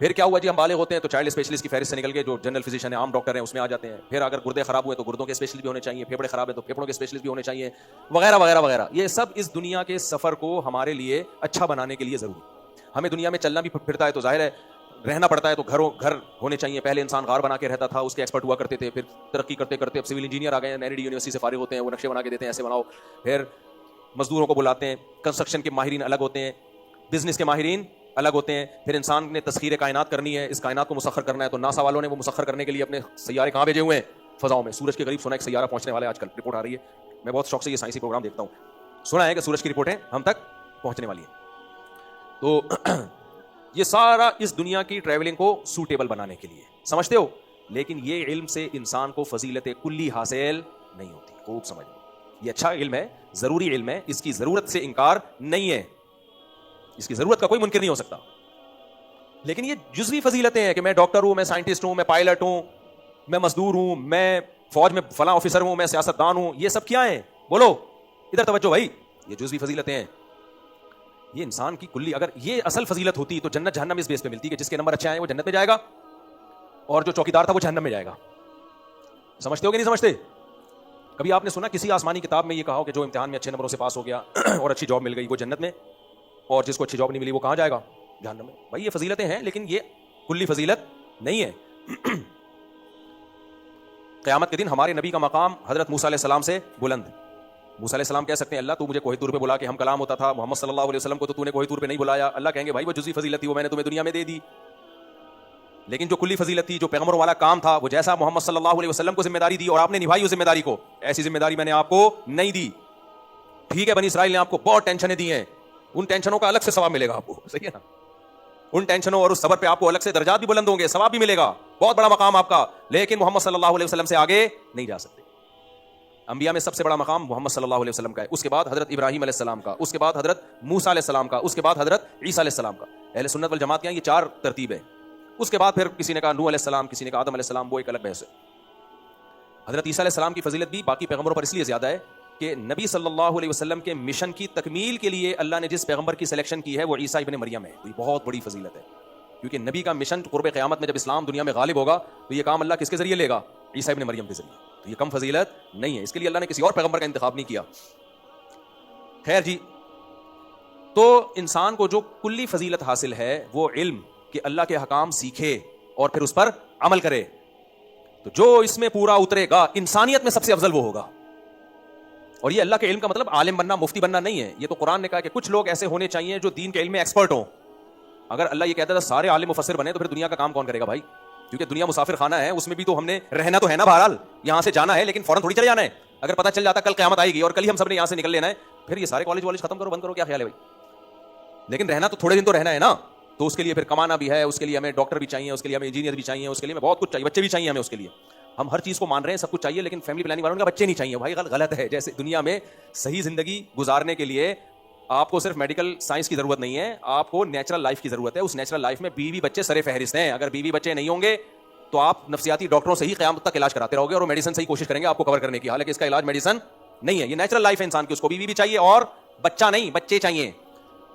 پھر کیا ہوا جی، ہم بالغ ہوتے ہیں تو چائلڈ اسپیشلسٹ کی فہرست سے نکل کے جو جنرل فزیشین ہیں، عام ڈاکٹر ہیں، اس میں آ جاتے ہیں. پھر اگر گردے خراب ہوئے تو گردوں کے اسپیشلسٹ بھی ہونے چاہیے، پھیپڑے خراب ہیں تو پھیپڑوں کے اسپیشلسٹ بھی ہونے چاہیے، وغیرہ وغیرہ وغیرہ. یہ سب اس دنیا کے سفر کو ہمارے لیے اچھا بنانے کے لیے ضروری. ہمیں دنیا میں چلنا بھی پھرتا ہے تو ظاہر ہے رہنا پڑتا ہے، تو گھر ہونے چاہیے. پہلے انسان غار بنا کے رہتا تھا، اس کے ایکسپرٹ ہوا کرتے تھے. پھر ترقی کرتے کرتے اب سول انجینئر آ گئے ہیں، نئی یونیورسٹی سے فارغ ہوتے ہیں، وہ نقشے بنا کے دیتے ہیں ایسے بناؤ. پھر مزدوروں کو بلاتے ہیں، کنسٹرکشن کے ماہرین الگ ہوتے ہیں، بزنس کے ماہرین الگ ہوتے ہیں. پھر انسان نے تسخیر کائنات کرنی ہے، اس کائنات کو مسخر کرنا ہے، تو ناسا والوں نے وہ مسخر کرنے کے لیے اپنے سیارے کہاں بھیجے ہوئے ہیں؟ فضاؤں میں. سورج کے قریب سنا ایک سیارہ پہنچنے والا ہے، آج کل رپورٹ آ رہی ہے. میں بہت شوق سے یہ سائنسی پروگرام دیکھتا ہوں. سنا ہے کہ سورج کی رپورٹیں ہم تک پہنچنے والی ہیں. تو یہ سارا اس دنیا کی ٹریولنگ کو سوٹیبل بنانے کے لیے، سمجھتے ہو؟ لیکن یہ علم سے انسان کو فضیلت کلی حاصل نہیں ہوتی. خوب سمجھ لو، یہ اچھا علم ہے، ضروری علم ہے، اس کی ضرورت سے انکار نہیں ہے، اس کی ضرورت کا کوئی منکر نہیں ہو سکتا. لیکن یہ جزوی فضیلتیں ہیں کہ میں ڈاکٹر ہوں، میں سائنٹسٹ ہوں، میں پائلٹ ہوں، میں مزدور ہوں، میں فوج میں فلاں آفیسر ہوں، میں سیاستدان ہوں. یہ سب کیا ہیں؟ بولو ادھر توجہ بھائی. یہ جزوی فضیلتیں ہیں. یہ انسان کی کلی، اگر یہ اصل فضیلت ہوتی تو جنت جہنم اس بیس پہ ملتی کہ جس کے نمبر اچھے آئے وہ جنت میں جائے گا اور جو چوکیدار تھا وہ جہنم میں جائے گا. سمجھتے ہو کہ نہیں سمجھتے؟ کبھی آپ نے سنا کسی آسمانی کتاب میں یہ کہا ہو کہ جو امتحان میں اچھے نمبروں سے پاس ہو گیا اور اچھی جاب مل گئی وہ جنت میں، اور جس کو اچھی جاب نہیں ملی وہ کہاں جائے گا؟ جہنم میں. بھائی یہ فضیلتیں ہیں لیکن یہ کلی فضیلت نہیں ہے. قیامت کے دن ہمارے نبی کا مقام حضرت موسیٰ علیہ السلام سے بلند. موسیٰ علیہ السلام کہہ سکتے ہیں اللہ تو مجھے کوہ طور پہ بلا کے ہم کلام ہوتا تھا، محمد صلی اللہ علیہ وسلم کو تو نے کوہ طور پہ نہیں بلایا. اللہ کہیں گے بھائی وہ جزوی فضیلت تھی، وہ میں نے تمہیں دنیا میں دے دی. لیکن جو کلی فضیلت تھی، جو پیغمبروں والا کام تھا، وہ جیسا محمد صلی اللہ علیہ وسلم کو ذمہ داری دی اور آپ نے نبھائی اس ذمہ داری کو، ایسی ذمہ داری میں نے آپ کو نہیں دی. ٹھیک ہے، بنی اسرائیل نے آپ کو بہت ٹینشنیں دی ہیں، ان ٹینشنوں کا الگ سے ثواب ملے گا آپ کو، صحیح ہے نا؟ ان ٹینشنوں اور اس صبر پہ آپ کو الگ سے درجات بھی بلند ہوں گے، ثواب بھی ملے گا، بہت بڑا مقام آپ کا. لیکن محمد صلی اللہ علیہ وسلم سے آگے نہیں جا سکتے. انبیاء میں سب سے بڑا مقام محمد صلی اللہ علیہ وسلم کا ہے، اس کے بعد حضرت ابراہیم علیہ السلام کا، اس کے بعد حضرت موسیٰ علیہ السلام کا، اس کے بعد حضرت عیسیٰ علیہ السلام کا. اہل سنت والجماعت کے یہ 4 ترتیب ہے. اس کے بعد پھر کسی نے کہا نوح علیہ السلام، کسی نے کہا آدم علیہ السلام، وہ ایک الگ بحث ہے. حضرت عیسیٰ علیہ السلام کی فضیلت بھی باقی پیغمبروں پر اس لیے زیادہ ہے کہ نبی صلی اللہ علیہ وسلم کے مشن کی تکمیل کے لیے اللہ نے جس پیغمبر کی سلیکشن کی ہے وہ عیسیٰ ابن مریم ہے. یہ بہت بڑی فضیلت ہے، کیونکہ نبی کا مشن قرب قیامت میں جب اسلام دنیا میں غالب ہوگا تو یہ کام اللہ کس کے ذریعے لے گا؟ عیسیٰ ابن مریم کے ذریعے. تو یہ کم فضیلت نہیں ہے، اس کے لیے اللہ نے کسی اور پیغمبر کا انتخاب نہیں کیا. خیر جی، تو انسان کو جو کلی فضیلت حاصل ہے وہ علم کہ اللہ کے حکام سیکھے اور پھر اس پر عمل کرے. تو جو اس میں پورا اترے گا، انسانیت میں سب سے افضل وہ ہوگا. اور یہ اللہ کے علم کا مطلب عالم بننا، مفتی بننا نہیں ہے. یہ تو قرآن نے کہا کہ کچھ لوگ ایسے ہونے چاہیے جو دین کے علم میں ایکسپرٹ ہوں. اگر اللہ یہ کہتا تھا سارے عالم مفسر بنے تو پھر دنیا کا کام کون کرے گا بھائی؟ کیونکہ دنیا مسافر خانہ ہے، اس میں بھی تو ہم نے رہنا تو ہے نا، بہرحال یہاں سے جانا ہے لیکن فوراً تھوڑی چلے جانا ہے. اگر پتہ چل جاتا کل قیامت آئے گی اور کل ہی ہم سب نے یہاں سے نکل لینا ہے، پھر یہ سارے کالج والج ختم کرو، بند کرو، کیا خیال ہے بھائی؟ لیکن رہنا تو تھوڑے دن تو رہنا ہے نا. تو اس کے لیے پھر کمانا بھی ہے، اس کے لیے ہمیں ڈاکٹر بھی چاہیے، اس کے لیے ہمیں انجینئر بھی چاہیے، اس کے لیے ہمیں بہت کچھ چاہیے، بچے بھی چاہیے ہمیں. اس کے لیے ہم ہر چیز کو مان رہے ہیں، سب کچھ چاہیے، لیکن فیملی پلاننگ والوں کا بچے نہیں چاہیے. بھائی غلط ہے. جیسے دنیا میں صحیح زندگی گزارنے کے لیے آپ کو صرف میڈیکل سائنس کی ضرورت نہیں ہے، آپ کو نیچرل لائف کی ضرورت ہے. اس نیچرل لائف میں بیوی بچے سر فہرست ہیں. اگر بیوی بچے نہیں ہوں گے تو آپ نفسیاتی ڈاکٹروں سے ہی قیامت تک علاج کراتے رہو گے اور وہ میڈیسن سے ہی کوشش کریں گے آپ کو کور کرنے کی، حالانکہ اس کا علاج میڈیسن نہیں ہے. یہ نیچرل لائف ہے انسان کی، اس کو بیوی بھی چاہیے اور بچہ نہیں، بچے چاہیے.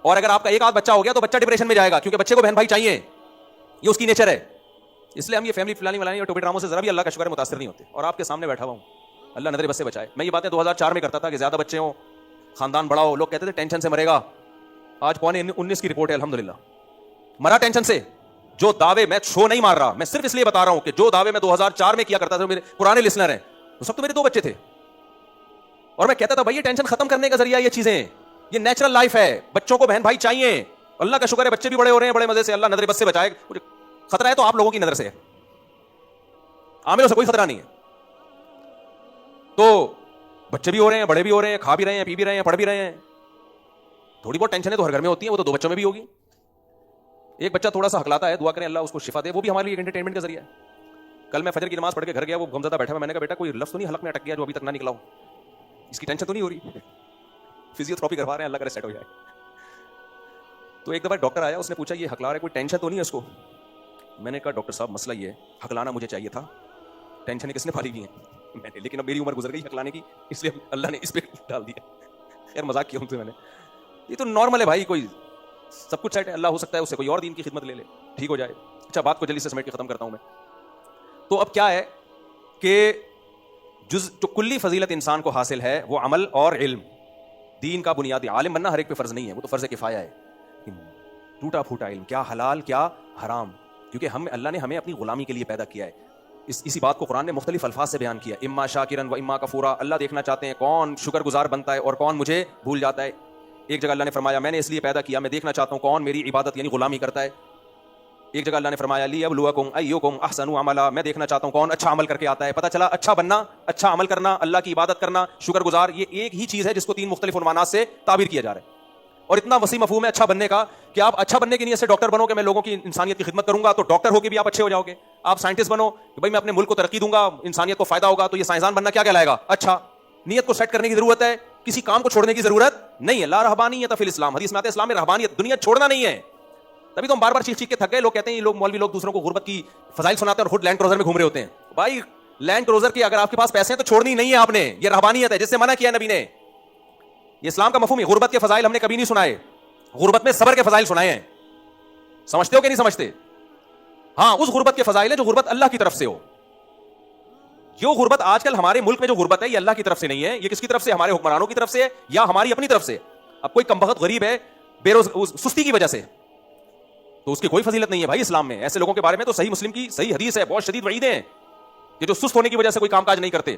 اور اگر آپ کا ایک آدھ بچہ ہو گیا تو بچہ ڈپریشن میں جائے گا، کیونکہ بچے کو بہن بھائی چاہیے، یہ اس کی نیچر ہے. اس لیے ہم یہ فیملی پلاننگ والے اور ٹوپی ڈراموں سے ذرا بھی اللہ کا شکر ہے متاثر نہیں ہوتے. اور آپ کے سامنے بیٹھا ہوا ہوں، اللہ نظر بس سے بچائے. میں یہ باتیں 2004 میں کرتا تھا کہ زیادہ بچے ہوں، خاندان بڑا ہو. لوگ کہتے تھے ٹینشن سے مرے گا. آج 19 کی رپورٹ ہے الحمدللہ، مرا ٹینشن سے. جو دعوے میں شو نہیں مار رہا، میں صرف اس لیے بتا رہا ہوں کہ جو دعوے میں 2004 میں کیا کرتا تھا، میرے پرانے لسنر ہیں، اس وقت تو میرے 2 بچے تھے اور میں کہتا تھا بھائی یہ ٹینشن ختم کرنے کا ذریعہ یہ چیزیں، یہ نیچرل لائف ہے، بچوں کو بہن بھائی چاہیے. اللہ کا شکر ہے بچے بھی بڑے ہو رہے ہیں بڑے مزے سے، اللہ نظر بس سے بچائے. خطرہ ہے تو آپ لوگوں کی نظر سے ہے، عاملوں سے کوئی خطرہ نہیں ہے. تو بچے بھی ہو رہے ہیں، بڑے بھی ہو رہے ہیں، کھا بھی رہے ہیں، پی بھی رہے ہیں، پڑھ بھی رہے ہیں. تھوڑی بہت ٹینشنیں تو ہر گھر میں ہوتی ہیں، وہ تو 2 بچوں میں بھی ہوگی. ایک بچہ تھوڑا سا ہکلاتا ہے، دعا کریں اللہ اس کو شفا دے، وہ بھی ہمارے لیے ایک انٹرٹینمنٹ کا ذریعہ ہے. کل میں فجر کی نماز پڑھ کے گھر گیا، وہ غمزدہ بیٹھا ہوا، میں نے کہا بیٹا کوئی لفظ تو نہیں حلق میں اٹک گیا جو ابھی تک نہ نکلا ہو؟ اس کی ٹینشن تو نہیں ہو رہی؟ فزیوتھراپی کروا رہے ہیں، اللہ کرے سیٹ ہو جائے. تو ایک دفعہ ڈاکٹر آیا، اس نے پوچھا یہ ہکلا رہا ہے، کوئی ٹینشن تو نہیں ہے اس کو؟ میں نے کہا ڈاکٹر صاحب مسئلہ یہ ہے، ہکلانا مجھے چاہیے تھا، ٹینشنیں کس نے پالی ہوئی ہیں میں نے، لیکن اب میری عمر گزر گئی ہکلانے کی، اس لیے اللہ نے اس پہ ڈال دیا. خیر مذاق کیا ان سے میں نے. یہ تو نارمل ہے بھائی، کوئی سب کچھ سیٹ ہے، اللہ ہو سکتا ہے اس سے کوئی اور دین کی خدمت لے لے. ٹھیک ہو جائے. اچھا بات کو جلدی سے سمیٹ کے ختم کرتا ہوں میں. تو اب کیا ہے کہ جو کلی فضیلت انسان کو حاصل ہے وہ عمل اور علم. دین کا بنیادی عالم بننا ہر ایک پہ فرض نہیں ہے, وہ تو فرض کفایہ ہے. ٹوٹا پھوٹا علم, کیا حلال کیا حرام, کیونکہ اللہ نے ہمیں اپنی غلامی کے لیے پیدا کیا ہے. اسی بات کو قرآن نے مختلف الفاظ سے بیان کیا. اما شاکرن و اما کفورا, اللہ دیکھنا چاہتے ہیں کون شکر گزار بنتا ہے اور کون مجھے بھول جاتا ہے. ایک جگہ اللہ نے فرمایا میں نے اس لیے پیدا کیا, میں دیکھنا چاہتا ہوں کون میری عبادت یعنی غلامی کرتا ہے. ایک جگہ اللہ نے فرمایا لیبلوکم ایکم احسن عملا, میں دیکھنا چاہتا ہوں کون اچھا عمل کر کے آتا ہے. پتہ چلا اچھا بننا, اچھا عمل کرنا, اللہ کی عبادت کرنا, شکر گزار, یہ ایک ہی چیز ہے جس کو 3 مختلف عنوانات سے تعبیر کیا جا رہا ہے. اور اتنا وسیع مفہوم ہے اچھا بننے کا کہ آپ اچھا بننے کی نیت سے ڈاکٹر بنو کہ میں لوگوں کی انسانیت کی خدمت کروں گا, تو ڈاکٹر ہو کے بھی آپ اچھے ہو جاؤ گے. آپ سائنٹسٹ بنو کہ بھائی میں اپنے ملک کو ترقی دوں گا, انسانیت کو فائدہ ہوگا, تو یہ سائنسدان بننا کیا کہلائے گا, اچھا. نیت کو سیٹ کرنے کی ضرورت ہے, کسی کام کو چھوڑنے کی ضرورت نہیں ہے. لا رہبانیت فی الاسلام, حدیث میں آتا ہے اسلام میں رہبانیت, دنیا چھوڑنا نہیں ہے. تبھی تو ہم بار بار چیخ کے تھک گئے. لوگ کہتے ہیں یہ لوگ مولوی لوگ دوسروں کو غربت کی فضائل سناتے ہیں اور خود لینڈ کروزر میں گھوم رہے ہوتے ہیں. بھائی لینڈ کروزر کی اگر آپ کے پاس پیسے ہیں تو چھوڑنی نہیں ہے آپ نے, یہ رہبانیت ہے جس سے منع کیا نبی نے. یہ اسلام کا مفہوم ہے. غربت کے فضائل ہم نے کبھی نہیں سنائے, غربت میں صبر کے فضائل سنائے ہیں. سمجھتے ہو کہ نہیں سمجھتے؟ ہاں اس غربت کے فضائل ہے جو غربت اللہ کی طرف سے ہو. جو غربت آج کل ہمارے ملک میں جو غربت ہے یہ اللہ کی طرف سے نہیں ہے. یہ کس کی طرف سے؟ ہمارے حکمرانوں کی طرف سے یا ہماری اپنی طرف سے. اب کوئی کمبخت غریب ہے سستی کی وجہ سے, تو اس کی کوئی فضیلت نہیں ہے بھائی اسلام میں. ایسے لوگوں کے بارے میں تو صحیح مسلم کی صحیح حدیث ہے, بہت شدید وعیدیں ہیں کہ جو سست ہونے کی وجہ سے کوئی کام کاج نہیں کرتے.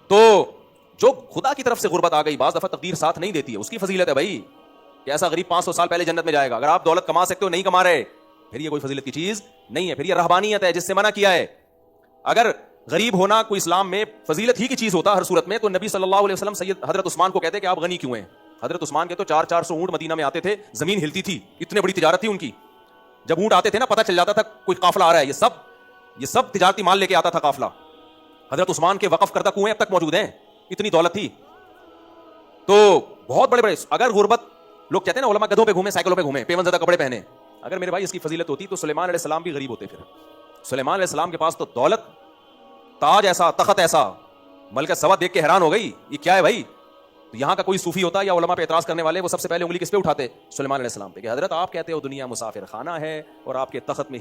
تو جو خدا کی طرف سے غربت آ گئی, بعض دفعہ تقدیر ساتھ نہیں دیتی ہے, اس کی فضیلت ہے بھائی کہ ایسا غریب 500 سال پہلے جنت میں جائے گا. اگر آپ دولت کما سکتے ہو نہیں کما رہے, پھر یہ کوئی فضیلت کی چیز نہیں ہے, پھر یہ رہبانیت ہے جس سے منع کیا ہے. اگر غریب ہونا کوئی اسلام میں فضیلت ہی کی چیز ہوتا ہر صورت میں, تو نبی صلی اللہ علیہ وسلم سید حضرت عثمان کو کہتے کہ آپ غنی کیوں ہیں. حضرت عثمان کے تو 400 اونٹ مدینہ میں آتے تھے, زمین ہلتی تھی, اتنے بڑی تجارت تھی ان کی. جب اونٹ آتے تھے نا پتہ چل جاتا تھا کوئی قافلہ آ رہا ہے. یہ سب تجارتی مال لے کے آتا تھا قافلہ. حضرت عثمان کے وقف کردہ کنویں اب تک موجود ہیں, اتنی دولت تھی. تو بہت بڑے بڑے, اگر غربت, لوگ کہتے ہیں نا علماء گدھوں پہ گھومے, سائیکلوں پہ گھومے, پیون زدہ کپڑے پہنے, اگر میرے بھائی اس کی فضیلت ہوتی تو سلیمان علیہ السلام بھی غریب ہوتے. پھر سلیمان علیہ السلام کے پاس تو دولت, تاج ایسا, تخت ایسا, ملکہ سوا دیکھ کے حیران ہو گئی یہ کیا ہے بھائی. تو یہاں کا کوئی صوفی ہوتا یا علماء پہ اعتراض کرنے والے, وہ سب سے پہلے انگلی کس پہ اٹھاتے؟ سلیمان علیہ السلام پہ, کہ حضرت آپ کہتے ہو دنیا مسافر خانہ ہے اور آپ کے تخت میں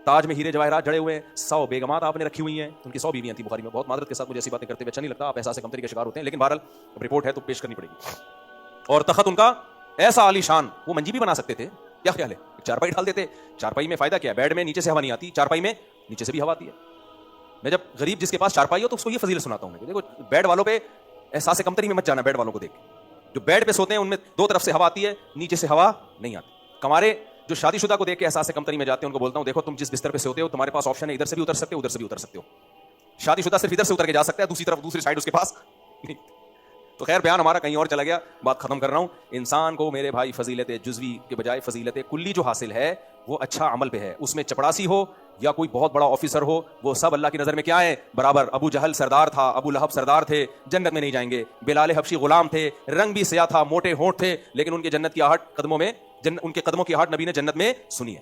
تاج میں ہیرے جواہرات جڑے ہوئے ہیں, 100 بیگمات آپ نے رکھی ہوئی ہیں, ان کی 100 بیویاں تھیں. بخاری میں بہت معذرت کے ساتھ مجھے ایسی باتیں کرتے ہوئے اچھا نہیں لگتا, آپ احساس کمتری کے شکار ہوتے ہیں, لیکن بہرحال رپورٹ ہے تو پیش کرنی پڑے گی. اور تخت ان کا ایسا عالی شان, وہ منجی بھی بنا سکتے تھے. کیا خیال ہے, چارپائی ڈال دیتے. چارپائی میں فائدہ کیا ہے, بیڈ میں نیچے سے ہوا نہیں آتی, چارپائی میں نیچے سے بھی ہوا آتی ہے. میں جب غریب جس کے پاس چارپائی ہو تو اس کو یہ فضیلت سناتا ہوں, دیکھو بیڈ والوں پہ احساس کمتری میں مت جانا. بیڈ والوں کو دیکھ, جو بیڈ پہ سوتے ہیں ان میں 2 طرف سے ہوا آتی ہے, نیچے سے ہوا نہیں آتی. کمارے جو شادی شدہ کو دیکھ کے احساس کمتری میں جاتے ہیں ان کو بولتا ہوں دیکھو تم جس بستر پہ سوتے ہو تمہارے پاس آپشن ہے, ادھر سے بھی اتر سکتے ہو, ادھر سے بھی اتر سکتے ہو. شادی شدہ صرف ادھر سے اتر کے جا سکتا ہے, دوسری طرف دوسری سائڈ اس کے پاس نہیں. تو خیر بیان ہمارا کہیں اور چلا گیا, بات ختم کر رہا ہوں. انسان کو میرے بھائی فضیلت جزوی کے بجائے فضیلت کلی جو حاصل ہے وہ اچھا عمل پہ ہے. اس میں چپڑاسی ہو یا کوئی بہت بڑا آفیسر ہو, وہ سب اللہ کی نظر میں کیا ہے, برابر. ابو جہل سردار تھا, ابو لہب سردار تھے, جنت میں نہیں جائیں گے. بلال حبشی غلام تھے, رنگ بھی سیاہ تھا, موٹے ہونٹ تھے, لیکن ان کے جنت کی آہٹ قدموں میں, ان کے قدموں کی آہٹ نبی نے جنت میں سنی ہے.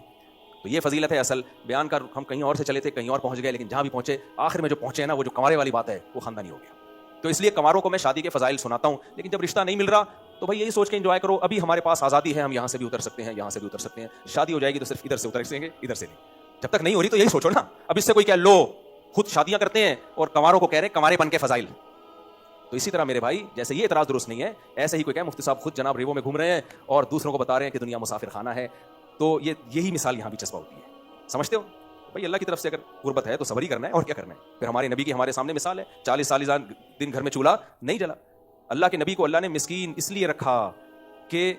تو یہ فضیلت ہے اصل. بیان کر ہم کہیں اور سے چلے تھے, کہیں اور پہنچ گئے, لیکن جہاں بھی پہنچے آخر میں جو پہنچے ہیں نا, وہ جو کنوارے والی بات ہے وہ خاندانی ہو گیا. تو اس لیے کنواروں کو میں شادی کے فضائل سناتا ہوں, لیکن جب رشتہ نہیں مل رہا تو بھائی یہی سوچ کے انجوائے کرو, ابھی ہمارے پاس آزادی ہے, ہم یہاں سے بھی اتر سکتے ہیں, یہاں سے بھی اتر سکتے ہیں. شادی ہو جائے گی تو صرف ادھر سے اتر سکیں گے, ادھر سے نہیں. جب تک نہیں ہو رہی تو یہی سوچو نا. اب اس سے کوئی کیا لو خود شادیاں کرتے ہیں اور کنواروں کو کہہ رہے ہیں کنوارے بن کے فضائل. تو اسی طرح میرے بھائی جیسے یہ اعتراض درست نہیں ہے, ایسے ہی کوئی کہ مفتی صاحب خود جناب ریووں میں گھوم رہے ہیں اور دوسروں کو بتا رہے ہیں کہ دنیا مسافر خانہ ہے. تو یہی مثال یہاں بھی چسپا ہوتی ہے. سمجھتے ہو بھائی اللہ کی طرف سے اگر غربت ہے تو صبر ہی کرنا ہے, اور کیا کرنا ہے. پھر ہمارے نبی کی ہمارے سامنے مثال ہے, 40 دن گھر میں چولہا نہیں جلا. اللہ کے نبی کو اللہ نے مسکین اس لیے رکھا کہ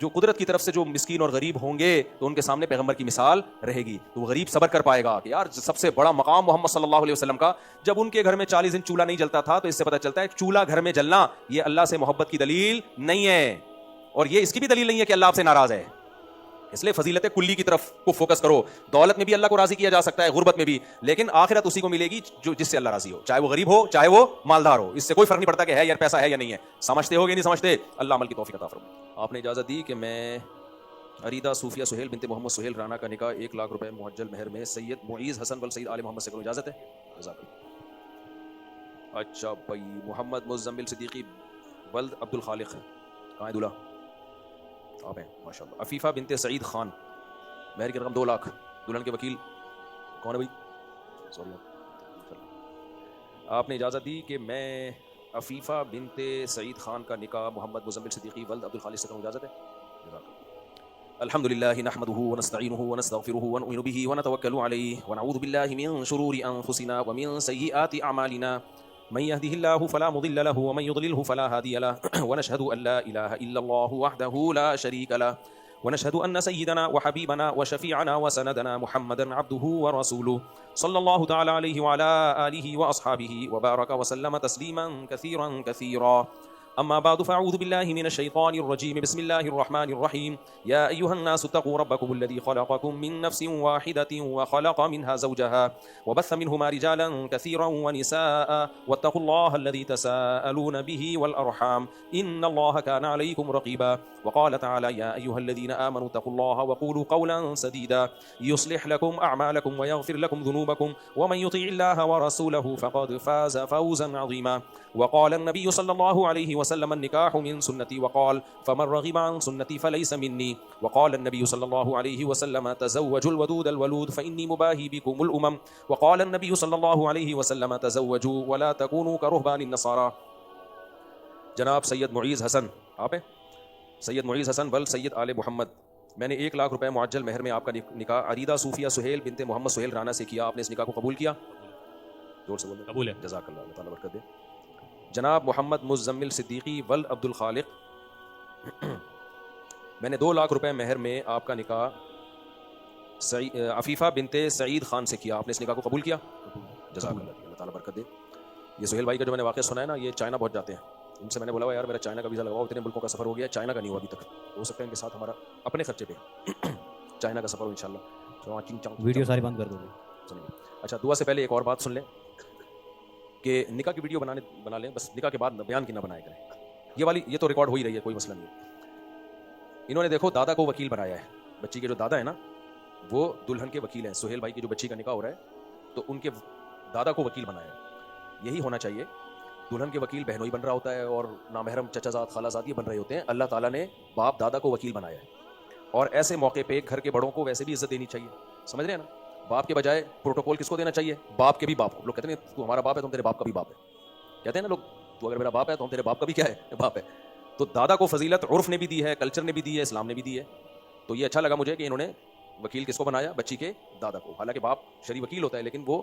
جو قدرت کی طرف سے جو مسکین اور غریب ہوں گے تو ان کے سامنے پیغمبر کی مثال رہے گی, تو وہ غریب صبر کر پائے گا کہ یار سب سے بڑا مقام محمد صلی اللہ علیہ وسلم کا, جب ان کے گھر میں 40 دن چولہا نہیں جلتا تھا, تو اس سے پتہ چلتا ہے چولہا گھر میں جلنا یہ اللہ سے محبت کی دلیل نہیں ہے, اور یہ اس کی بھی دلیل نہیں ہے کہ اللہ آپ سے ناراض ہے. اس لیے فضیلت کلی کی طرف کو فوکس کرو. دولت میں بھی اللہ کو راضی کیا جا سکتا ہے, غربت میں بھی, لیکن آخرت اسی کو ملے گی جو جس سے اللہ راضی ہو, چاہے وہ غریب ہو چاہے وہ مالدار ہو. اس سے کوئی فرق نہیں پڑتا کہ ہے یا پیسہ ہے یا نہیں ہے. سمجھتے ہو کہ نہیں سمجھتے؟ اللہ عمل کی توفیق عطا فرمائے. آپ نے اجازت دی کہ میں عریدہ صوفیہ سہیل بنت محمد سہیل رانا کا نکاح 1 لاکھ روپے معجل مہر میں سید معیز حسن ول سید آل محمد سے کروں, اجازت ہے؟ جزاک اللہ. اچھا بھائی محمد مزمل صدیقی ولد عبد الخالق, کہاں ہے دولہا؟ آپ ہیں ماشاء اللہ. عفیفہ بنت سعید خان مہر کی رقم 2 لاکھ. دلہن کے وکیل کون ہے بھائی؟ سوری آپ نے اجازت دی کہ میں عفیفہ بنت سعید خان کا نکاح محمد مزمل صدیقی ولد عبد الخالق سے کروں، اجازت ہے؟ الحمد للہ نحمده ونستعینه ونستغفره ونؤمن به ونتوکل علیہ ونعوذ باللہ من شرور انفسنا ومن سیئات اعمالنا من يهده الله فلا مضل له ومن يضلله فلا هادي له ونشهد ان لا اله الا الله وحده لا شريك له ونشهد ان سيدنا وحبيبنا وشفيعنا وسندنا محمدا عبده ورسوله صلى الله تعالى عليه وعلى اله واصحابه وبارك وسلم تسليما كثيرا كثيرا. أما بعد فأعوذ بالله من الشيطان الرجيم. بسم الله الرحمن الرحيم. يا أيها الناس اتقوا ربكم الذي خلقكم من نفس واحدة وخلق منها زوجها وبث منهما رجالا كثيرا ونساء واتقوا الله الذي تساءلون به والأرحام إن الله كان عليكم رقيبا. وقال تعالى يا أيها الذين آمنوا اتقوا الله وقولوا قولا سديدا يصلح لكم أعمالكم ويغفر لكم ذنوبكم ومن يطيع الله ورسوله فقد فاز فوزا عظيما. وقال النبي صلى الله عليه وسلم النكاح من سنتي وقال فمن رغب عن سنتي فليس مني. وقال النبي صلى الله عليه وسلم تزوجوا الودود الولود فإني مباهي بكم الأمم. وقال النبي صلى الله عليه وسلم تزوجوا ولا تكونوا كرهبان النصارى. جناب سید معیز حسن، آپ ہیں سید معیز حسن بل سید آل محمد، میں نے 1 لاکھ روپے معجل مہر میں آپ کا نکاح عریدہ صوفیہ سہیل بنت محمد سہیل رانا سے کیا. آپ نے اس نکاح کو قبول کیا؟ زور سے بولیں. قبول ہے. جزاک اللہ، اللہ تعالیٰ برکت دے. جناب محمد مزمل صدیقی ولد عبد الخالق، میں نے 2 لاکھ روپے مہر میں آپ کا نکاح عفیفہ بنت سعید خان سے کیا. آپ نے اس نکاح کو قبول کیا؟ جزاک اللہ، اللہ تعالیٰ برکت دے. یہ سہیل بھائی کا جو میں نے واقعہ سنا ہے نا، یہ چائنا پہنچ جاتے ہیں. ان سے میں نے بولا یار میرا چائنا کا ویزا لگواؤ، اتنے ملکوں کا سفر ہو گیا، چائنا کا نہیں ہوا ابھی تک. ہو سکتا ہے ان کے ساتھ ہمارا اپنے خرچے پہ چائنا کا سفر ہو انشاءاللہ. ویڈیو ساری بند کر دو گے. اچھا، دعا سے پہلے ایک اور بات سن لیں کہ نکاح کی ویڈیو بنا لیں، بس نکاح کے بعد بیان کی نہ بنایا کریں. یہ تو ریکارڈ ہو ہی رہی ہے، کوئی مسئلہ نہیں. انہوں نے دیکھو دادا کو وکیل بنایا ہے. بچی کے جو دادا ہے نا وہ دلہن کے وکیل ہیں. سہیل بھائی کی جو بچی کا نکاح ہو رہا ہے تو ان کے دادا کو وکیل بنایا ہے. یہی ہونا چاہیے. دلہن کے وکیل بہنوئی بن رہا ہوتا ہے اور نامحرم چچا زاد خالہ زاد یہ بن رہے ہوتے ہیں. اللہ تعالیٰ نے باپ دادا کو وکیل بنایا ہے، اور ایسے موقع پہ گھر کے بڑوں کو ویسے بھی عزت دینی چاہیے. سمجھ رہے ہیں نا؟ باپ کے بجائے پروٹوکول کس کو دینا چاہیے؟ باپ کے بھی باپ کو. لوگ کہتے ہیں تو ہمارا باپ ہے تو ہم تیرے باپ کا بھی باپ ہے. کہتے ہیں نا لوگ تو اگر میرا باپ ہے تو ہم تیرے باپ کا بھی کیا ہے؟ باپ ہے. تو دادا کو فضیلت عرف نے بھی دی ہے، کلچر نے بھی دی ہے، اسلام نے بھی دی ہے. تو یہ اچھا لگا مجھے کہ انہوں نے وکیل کس کو بنایا؟ بچی کے دادا کو. حالانکہ باپ شرعی وکیل ہوتا ہے، لیکن وہ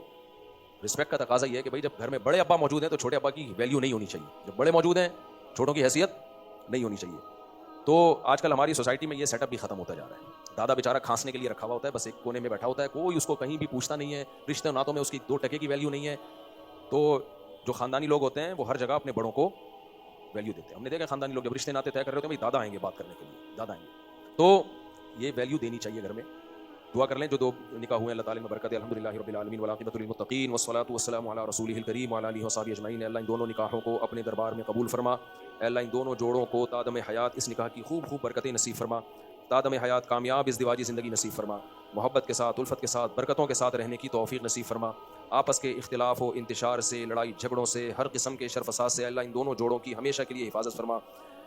رسپیکٹ کا تقاضا یہ ہے کہ بھائی جب گھر میں بڑے ابا موجود ہیں تو چھوٹے ابا کی ویلیو نہیں ہونی چاہیے. جب بڑے موجود ہیں چھوٹوں کی حیثیت نہیں ہونی چاہیے. تو آج کل ہماری سوسائٹی میں یہ سیٹ اپ بھی ختم ہوتا جا رہا ہے. دادا بیچارہ کھانسنے کے لیے رکھا ہوا ہوتا ہے، بس ایک کونے میں بیٹھا ہوتا ہے، کوئی اس کو کہیں بھی پوچھتا نہیں ہے. رشتے ناتوں میں اس کی 2 ٹکے کی ویلیو نہیں ہے. تو جو خاندانی لوگ ہوتے ہیں وہ ہر جگہ اپنے بڑوں کو ویلیو دیتے ہیں. ہم نے دیکھا خاندانی لوگ جب رشتے ناتے طے کر رہے ہوتے ہیں بھائی دادا آئیں گے بات کرنے کے لیے، دادا آئیں گے. تو یہ ویلیو دینی چاہیے گھر میں. دعا کر لیں جو 2 نکاح ہوئے، اللہ تعالیٰ میں برکت. الحمدللہ رب العالمین والعاقبۃ للمتقین والصلاۃ والسلام علی رسولہ الکریم وعلی آلہ وصحبہ اجمعین. اللہ ان دونوں نکاحوں کو اپنے دربار میں قبول فرما. اللہ ان دونوں جوڑوں کو تادم حیات اس نکاح کی خوب خوب برکتیں نصیب فرما. تادم حیات کامیاب ازدواجی زندگی نصیب فرما. محبت کے ساتھ، الفت کے ساتھ، برکتوں کے ساتھ رہنے کی توفیق نصیب فرما. آپس کے اختلاف و انتشار سے، لڑائی جھگڑوں سے، ہر قسم کے شر فساد سے اللہ ان دونوں جوڑوں کی ہمیشہ کے لیے حفاظت فرما.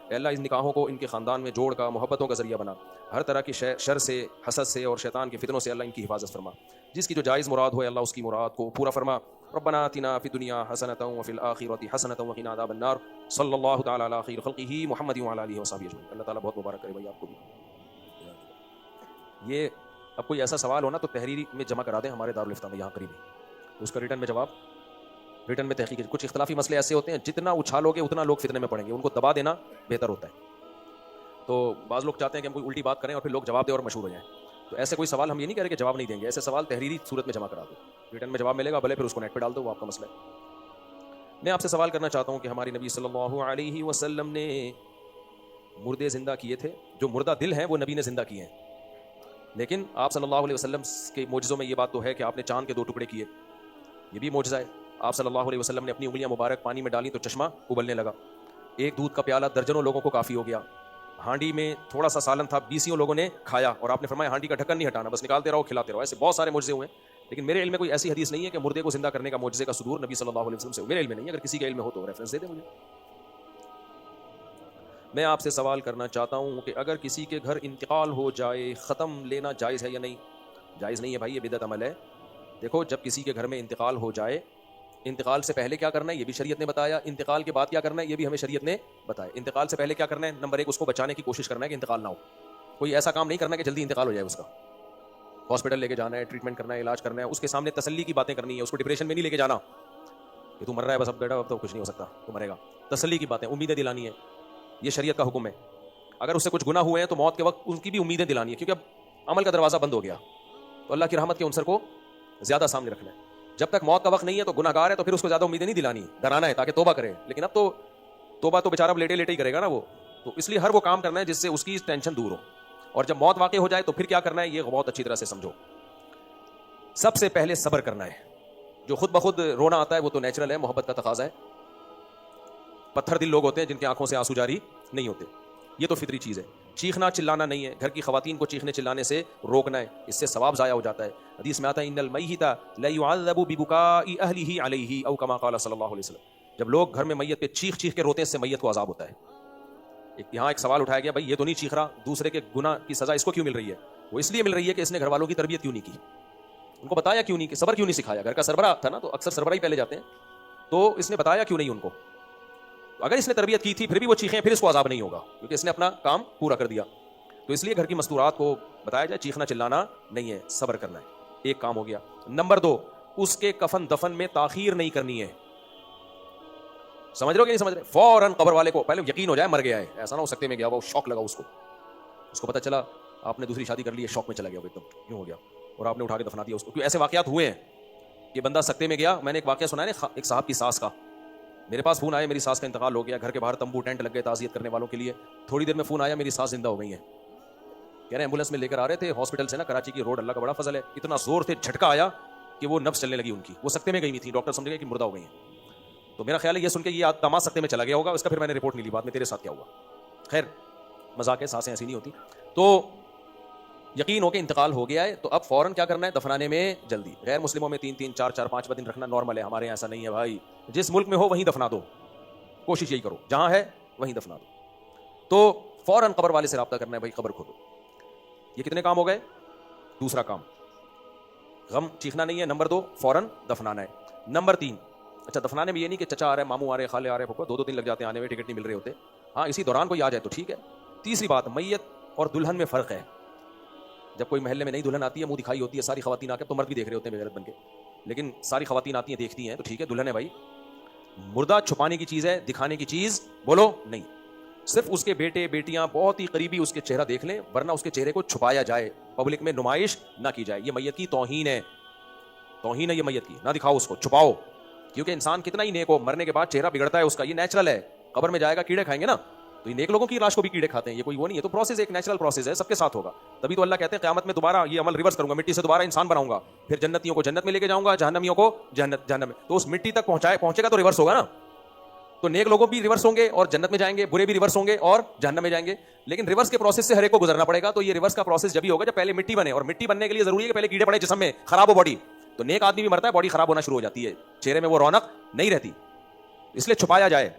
اے اللہ اس نکاحوں کو ان کے خاندان میں جوڑ کا، محبتوں کا ذریعہ بنا. ہر طرح کی شر سے، حسد سے اور شیطان کے فتنوں سے اللہ ان کی حفاظت فرما. جس کی جو جائز مراد ہو اللہ اس کی مراد کو پورا فرما. ربنا آتنا فی الدنیا حسنۃ وفی الآخرۃ حسنۃ وقنا عذاب النار. صلی اللہ تعالی علی خیر خلقہ محمد وعلی آلہ وصحبہ اجمعین. اللہ تعالیٰ بہت مبارک کرے بھائی آپ کو بھی. یہ اب کوئی ایسا سوال ہونا تو تحریری میں جمع کرا دیں ہمارے دارالفتہ میں یہاں قریب ہی، اس کا ریٹن میں جواب، ریٹن میں تحقیق. کچھ اختلافی مسئلے ایسے ہوتے ہیں جتنا اچھالو گے اتنا لوگ فتنے میں پڑیں گے، ان کو دبا دینا بہتر ہوتا ہے. تو بعض لوگ چاہتے ہیں کہ ہم کوئی الٹی بات کریں اور پھر لوگ جواب دیں اور مشہور ہو جائیں. تو ایسے کوئی سوال ہم یہ نہیں کہہ رہے کہ جواب نہیں دیں گے، ایسے سوال تحریری صورت میں جمع کرا دو، ریٹن میں جواب ملے گا، بھلے پھر اس کو نیٹ پہ ڈال دو، وہ آپ کا مسئلہ ہے. میں آپ سے سوال کرنا چاہتا ہوں کہ ہمارے نبی صلی اللہ علیہ وسلم نے مردے زندہ کیے تھے. جو مردہ دل ہیں وہ نبی نے زندہ کیے ہیں، لیکن آپ صلی اللہ علیہ وسلم کے معجزوں میں یہ بات تو ہے کہ آپ نے چاند کے 2 ٹکڑے کیے، یہ بھی معجزہ ہے. آپ صلی اللہ علیہ وسلم نے اپنی انگلیاں مبارک پانی میں ڈالی تو چشمہ ابلنے لگا. ایک دودھ کا پیالہ درجنوں لوگوں کو کافی ہو گیا. ہانڈی میں تھوڑا سا سالن تھا، 20 لوگوں نے کھایا اور آپ نے فرمایا ہانڈی کا ڈھکن نہیں ہٹانا، بس نکالتے رہو کھلاتے رہو. ایسے بہت سارے معجزے ہوئے ہیں، لیکن میرے علم میں کوئی ایسی حدیث نہیں ہے کہ مردے کو زندہ کرنے کا معجزے کا صدور نبی صلی اللہ علیہ وسلم سے. میرے علم میں نہیں ہے، اگر کسی کے علم میں ہو تو ریفرنس دے دیں مجھے. میں آپ سے سوال کرنا چاہتا ہوں کہ اگر کسی کے گھر انتقال ہو جائے ختم لینا جائز ہے یا نہیں؟ جائز نہیں ہے بھائی، یہ بدعت عمل ہے. دیکھو جب کسی کے گھر میں انتقال ہو جائے، انتقال سے پہلے کیا کرنا ہے یہ بھی شریعت نے بتایا، انتقال کے بعد کیا کرنا ہے یہ بھی ہمیں شریعت نے بتایا. انتقال سے پہلے کیا کرنا ہے؟ نمبر 1 اس کو بچانے کی کوشش کرنا ہے کہ انتقال نہ ہو. کوئی ایسا کام نہیں کرنا کہ جلدی انتقال ہو جائے اس کا. ہاسپٹل لے کے جانا ہے، ٹریٹمنٹ کرنا ہے، علاج کرنا ہے، اس کے سامنے تسلی کی باتیں کرنی ہے، اس کو ڈپریشن میں نہیں لے کے جانا کہ تو مر رہا ہے بس اب بیٹا اب تو کچھ نہیں ہو سکتا تو مرے گا. تسلی کی باتیں، امیدیں دلانی ہے، یہ شریعت کا حکم ہے. اگر اس سے کچھ گناہ ہوئے ہیں تو موت کے وقت ان کی بھی امیدیں دلانی ہے، کیونکہ اب عمل کا دروازہ بند ہو گیا تو اللہ کی رحمت کے عنصر کو زیادہ سامنے رکھنا ہے. جب تک موت کا وقت نہیں ہے تو گناہ گار ہے تو پھر اس کو زیادہ امیدیں نہیں دلانی، ڈرانا ہے تاکہ توبہ کرے. لیکن اب تو توبہ تو بیچارہ لیٹے لیٹے ہی کرے گا نا وہ، تو اس لیے ہر وہ کام کرنا ہے جس سے اس کی ٹینشن دور ہو. اور جب موت واقع ہو جائے تو پھر کیا کرنا ہے یہ بہت اچھی طرح سے سمجھو. سب سے پہلے صبر کرنا ہے. جو خود بخود رونا آتا ہے وہ تو نیچرل ہے، محبت کا تقاضا ہے. پتھر دل لوگ ہوتے ہیں جن کی آنکھوں سے آنسو جاری نہیں ہوتے، یہ تو فطری چیز ہے. چیخنا چلانا نہیں ہے، گھر کی خواتین کو چیخنے چلانے سے روکنا ہے، اس سے ثواب ضائع ہو جاتا ہے. حدیث میں آتا ہے ان المیت لا يعذب ببكاء اهله علیہ او کما قال صلی اللہ علیہ وسلم. جب لوگ گھر میں میت پہ چیخ چیخ کے روتے ہیں اس سے میت کو عذاب ہوتا ہے. یہاں ایک سوال اٹھایا گیا بھائی یہ تو نہیں چیخ رہا، دوسرے کے گناہ کی سزا اس کو کیوں مل رہی ہے؟ وہ اس لیے مل رہی ہے کہ اس نے گھر والوں کی تربیت کیوں نہیں کی، ان کو بتایا کیوں نہیں، کہ صبر کیوں نہیں سکھایا. گھر کا سربراہ تھا نا، تو اکثر سربراہ ہی پہلے جاتے ہیں، تو اس نے بتایا کیوں نہیں ان کو. اگر اس نے تربیت کی تھی پھر بھی وہ چیخیں پھر اس کو عذاب نہیں ہوگا کیونکہ اس نے اپنا کام پورا کر دیا. تو اس لیے گھر کی مستورات کو بتایا جائے چیخنا چلانا نہیں ہے، صبر کرنا ہے. ایک کام ہو گیا. نمبر 2 اس کے کفن دفن میں تاخیر نہیں کرنی ہے. سمجھ رہے ہو کہ نہیں سمجھ رہے؟ فوراً قبر والے کو پہلے یقین ہو جائے مر گیا ہے، ایسا نہ ہو سکتے میں گیا وہ شوق لگا اس کو پتہ چلا آپ نے دوسری شادی کر لی ہے، شوق میں چلا گیا وہ ایک دم کیوں ہو گیا اور آپ نے اٹھا کے دفنا دیا اس کو. کیوں ایسے واقعات ہوئے ہیں کہ بندہ سکتے میں گیا. میں نے ایک واقعہ سنا ہے ایک صاحب کی ساس کا، میرے پاس فون آیا میری ساس کا انتقال ہو گیا، گھر کے باہر تمبو ٹینٹ لگ گئے تعزیت کرنے والوں کے لیے. تھوڑی دیر میں فون آیا میری ساس زندہ ہو گئی ہیں. کہہ رہے ہیں ایمبولینس میں لے کر آ رہے تھے ہاسپٹل سے نا، کراچی کی روڈ، اللہ کا بڑا فضل ہے، اتنا زور سے جھٹکا آیا کہ وہ نبض چلنے لگی ان کی، وہ سکتے میں گئی ہوئی تھی، ڈاکٹر سمجھ گئے کہ مردہ ہو گئی ہیں. تو میرا خیال ہے یہ سن کے یہ داماد سکتے میں چلا گیا ہوگا، اس کا پھر میں نے رپورٹ نہیں لی بعد میں تیرے ساتھ کیا ہوا. خیر مذاق ہے، سانسیں ایسی نہیں ہوتی. تو یقین ہو کہ انتقال ہو گیا ہے تو اب فوراً کیا کرنا ہے؟ دفنانے میں جلدی. غیر مسلموں میں 3 4 5 دن رکھنا نارمل ہے، ہمارے یہاں ایسا نہیں ہے بھائی. جس ملک میں ہو وہیں دفنا دو، کوشش یہی کرو جہاں ہے وہیں دفنا دو. تو فوراً قبر والے سے رابطہ کرنا ہے، بھائی قبر کھودو. یہ کتنے کام ہو گئے؟ دوسرا کام غم چیخنا نہیں ہے. نمبر 2 فوراً دفنانا ہے. نمبر 3 اچھا دفنانے میں یہ نہیں کہ چچا آ رہے، ماموں آ رہے، خالے آ رہے، پھپھو 2 دن لگ جاتے ہیں آنے میں، ٹکٹ نہیں مل رہے ہوتے. ہاں اسی دوران کوئی آ جائے تو ٹھیک ہے. تیسری بات میت اور دلہن میں فرق ہے. جب کوئی محلے میں نئی دلہن آتی ہے منہ دکھائی ہوتی ہے، ساری خواتین آ کے، تو مرد بھی دیکھ رہے ہوتے ہیں بغیرت بن کے، لیکن ساری خواتین آتی ہیں دیکھتی ہیں تو ٹھیک ہے دلہن ہے بھائی. مردہ چھپانے کی چیز ہے، دکھانے کی چیز بولو نہیں. صرف اس کے بیٹے بیٹیاں بہت ہی قریبی اس کے چہرہ دیکھ لیں، ورنہ اس کے چہرے کو چھپایا جائے، پبلک میں نمائش نہ کی جائے. یہ میت کی توہین ہے، توہین ہے یہ میت کی. نہ دکھاؤ اس کو، چھپاؤ. کیونکہ انسان کتنا ہی نیک ہو مرنے کے بعد چہرہ بگڑتا ہے اس کا، یہ نیچرل ہے. قبر میں جائے گا کیڑے کھائیں گے نا، تو یہ نیک لوگوں کی لاش کو بھی کیڑے کھاتے ہیں، یہ کوئی وہ نہیں ہے. تو پروسیس ایک نیچرل پروسیس ہے، سب کے ساتھ ہوگا. تبھی تو اللہ کہتے ہیں قیامت میں دوبارہ یہ عمل ریورس کروں گا، مٹی سے دوبارہ انسان بناؤں گا، پھر جنتیوں کو جنت میں لے کے جاؤں گا، جہنمیوں کو جہنم میں. تو اس مٹی تک پہنچے گا تو ریورس ہوگا نا. تو نیک لوگوں بھی ریورس ہوں گے اور جنت میں جائیں گے، برے بھی ریورس ہوں گے اور جہنم میں جائیں گے. لیکن ریورس کے پروسیس سے ہر ایک کو گزرنا پڑے گا. تو یہ ریورس کا پروسیس جب ہی ہوگا جب پہلے مٹی بنے، اور مٹی بننے کے لیے ضروری ہے کہ پہلے کیڑے پڑے جسم میں، خراب ہو باڈی. تو نیک آدمی بھی مرتا ہے، باڈی خراب ہونا شروع ہو جاتی ہے، چہرے میں وہ رونق نہیں رہتی. اس لیے چھپایا جائے.